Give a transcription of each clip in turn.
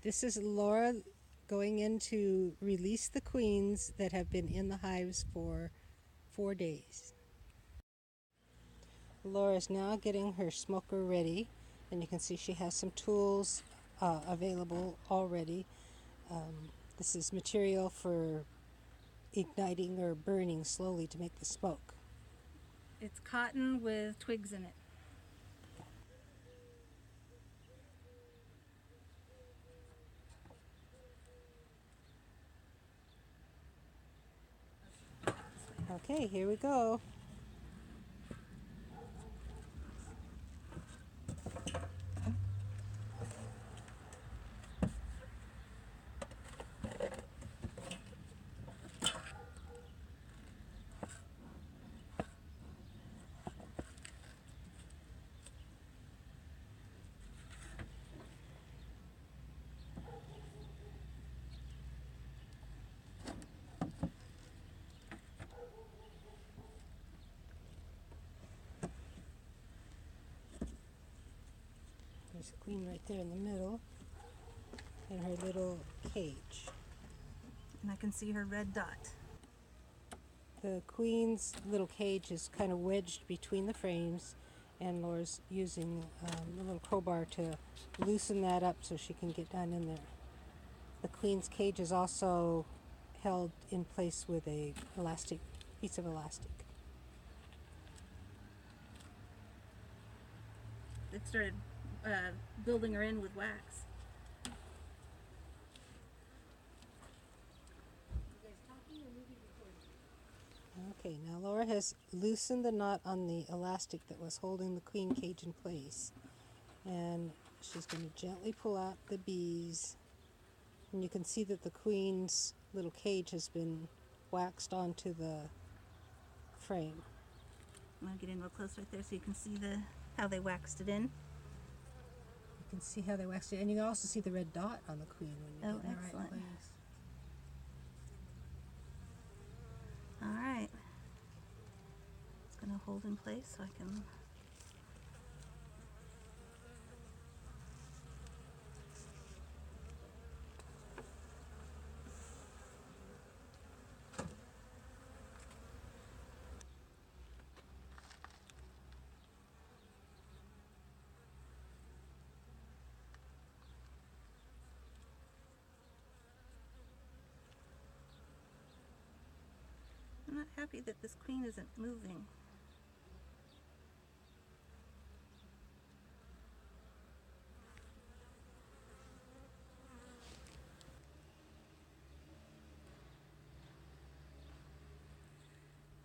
This is Laura going in to release the queens that have been in the hives for 4 days. Laura is now getting her smoker ready, and you can see she has some tools available already. This is material for igniting or burning slowly to make the smoke. It's cotton with twigs in it. Okay, here we go. There's a queen right there in the middle in her little cage. And I can see her red dot. The queen's little cage is kind of wedged between the frames, and Laura's using a little crowbar to loosen that up so she can get down in there. The queen's cage is also held in place with a piece of elastic. They've started building her in with wax. Okay, now Laura has loosened the knot on the elastic that was holding the queen cage in place, and she's going to gently pull out the bees, and you can see that the queen's little cage has been waxed onto the frame. I'm going to get in real close right there so you can see how they waxed it in. You can see how they waxed it, and you can also see the red dot on the queen when you get in the right excellent. place. All right. It's going to hold in place so I can... I'm not happy that this queen isn't moving.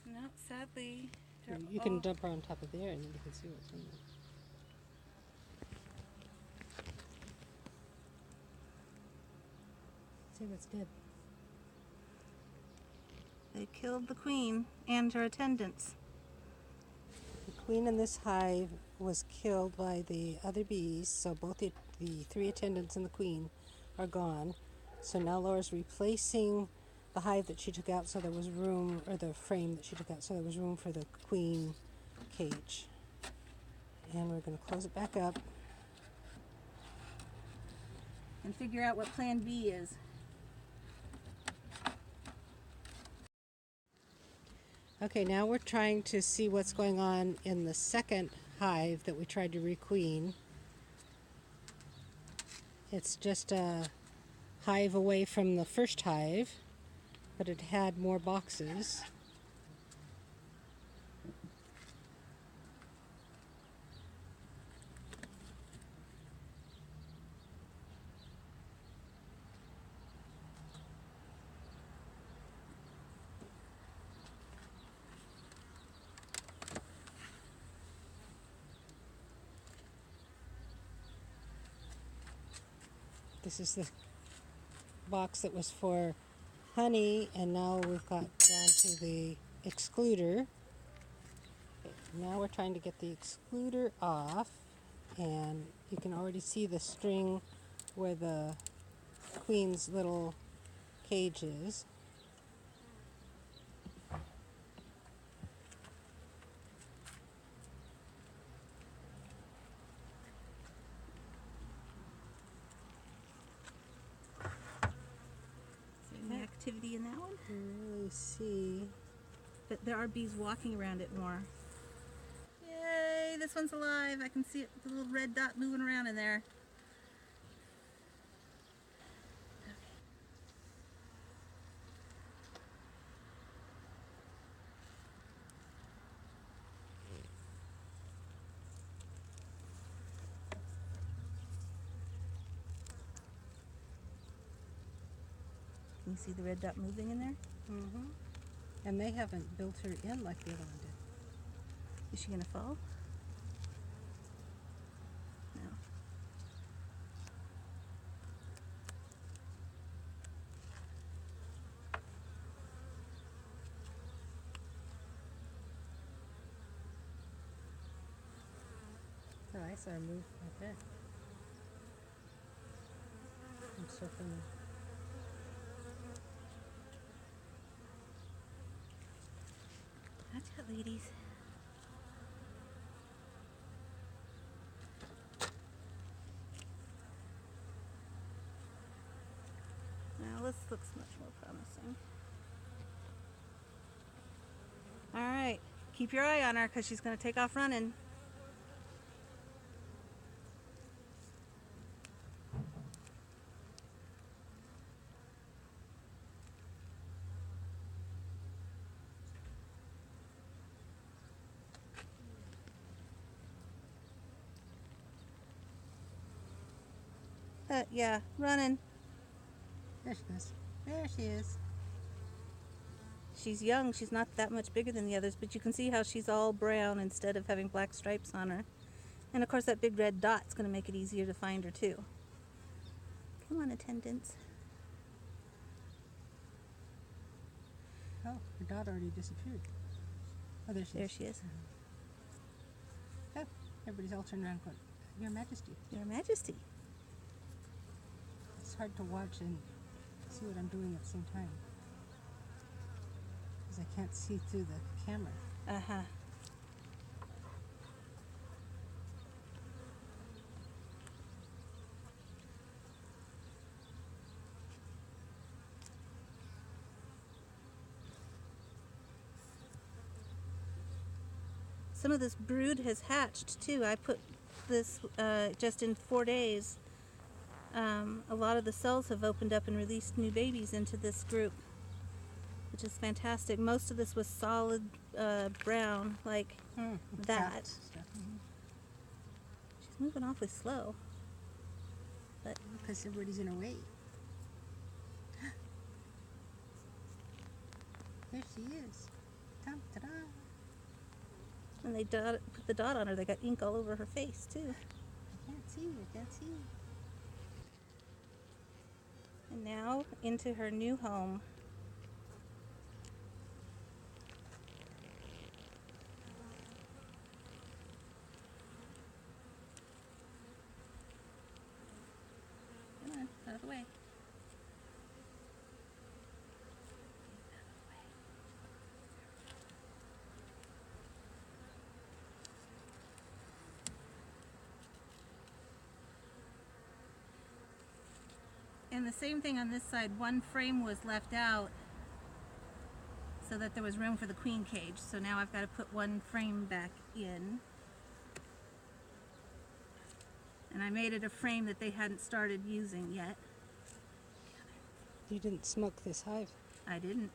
No, sadly. You can dump her on top of there, and then you can see what's in there. See what's dead. They killed the queen and her attendants. The queen in this hive was killed by the other bees, so both the 3 attendants and the queen are gone. So now Laura's replacing the hive that she took out so there was room, or the frame that she took out so there was room for the queen cage. And we're going to close it back up. And figure out what plan B is. Okay, now we're trying to see what's going on in the second hive that we tried to requeen. It's just a hive away from the first hive, but it had more boxes. This is the box that was for honey, and now we've got down to the excluder. Now we're trying to get the excluder off, and you can already see the string where the queen's little cage is. activity in that one. Really see. But there are bees walking around it more. Yay, this one's alive. I can see it, the little red dot moving around in there. Can you see the red dot moving in there? Mm-hmm. And they haven't built her in like the other one did. Is she gonna fall? No. Oh, I saw her move like that. I'm circling. Gotcha, ladies. Now this looks much more promising. All right, keep your eye on her because she's gonna take off running. Yeah, running. There she goes. There she is. She's young. She's not that much bigger than the others, but you can see how she's all brown instead of having black stripes on her. And of course that big red dot's going to make it easier to find her too. Come on, attendants. Oh, her dot already disappeared. Oh, there she is. There she is. Oh, everybody's all turned around going, Your Majesty. Your Majesty. It's hard to watch and see what I'm doing at the same time. Because I can't see through the camera. Uh-huh. Some of this brood has hatched too. I put this just in 4 days. A lot of the cells have opened up and released new babies into this group, which is fantastic. Most of this was solid brown, like that. Stuff. She's moving awfully slow. But Because everybody's in her way. There she is. Dum, ta-da. when they put the dot on her, they got ink all over her face too. I can't see. I can't see. And now into her new home. Come on, out of the way. And the same thing on this side, one frame was left out so that there was room for the queen cage. So now I've got to put one frame back in. And I made it a frame that they hadn't started using yet. You didn't smoke this hive. I didn't.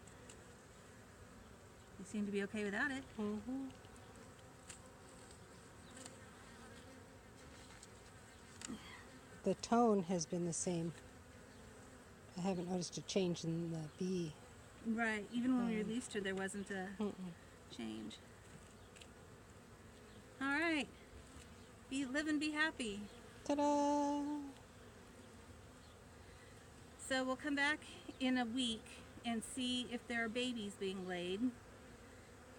They seem to be okay without it. Mm-hmm. The tone has been the same. I haven't noticed a change in the bee. Right, even when we released her, there wasn't a change. All right, live and be happy. Ta-da! So we'll come back in a week and see if there are babies being laid.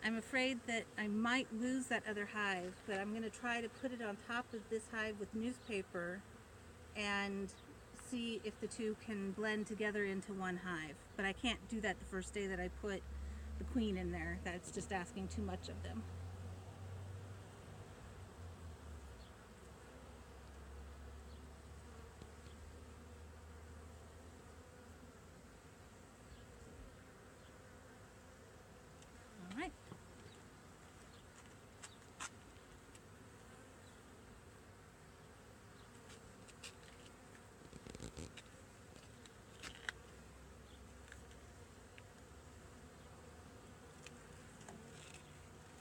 I'm afraid that I might lose that other hive, but I'm going to try to put it on top of this hive with newspaper and see if the two can blend together into one hive. But I can't do that the first day that I put the queen in there. That's just asking too much of them.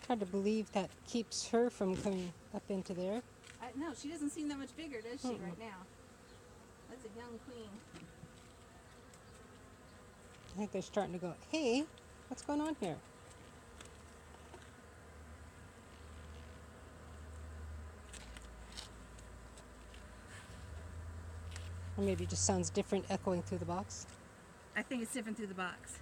Hard to believe that keeps her from coming up into there. No, she doesn't seem that much bigger, does she, Mm-mm. right now? That's a young queen. I think they're starting to go, hey, what's going on here? Or maybe it just sounds different echoing through the box. I think it's different through the box.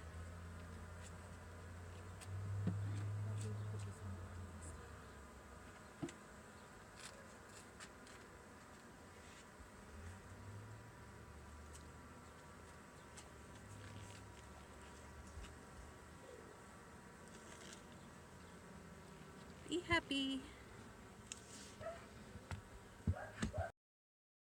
Be happy.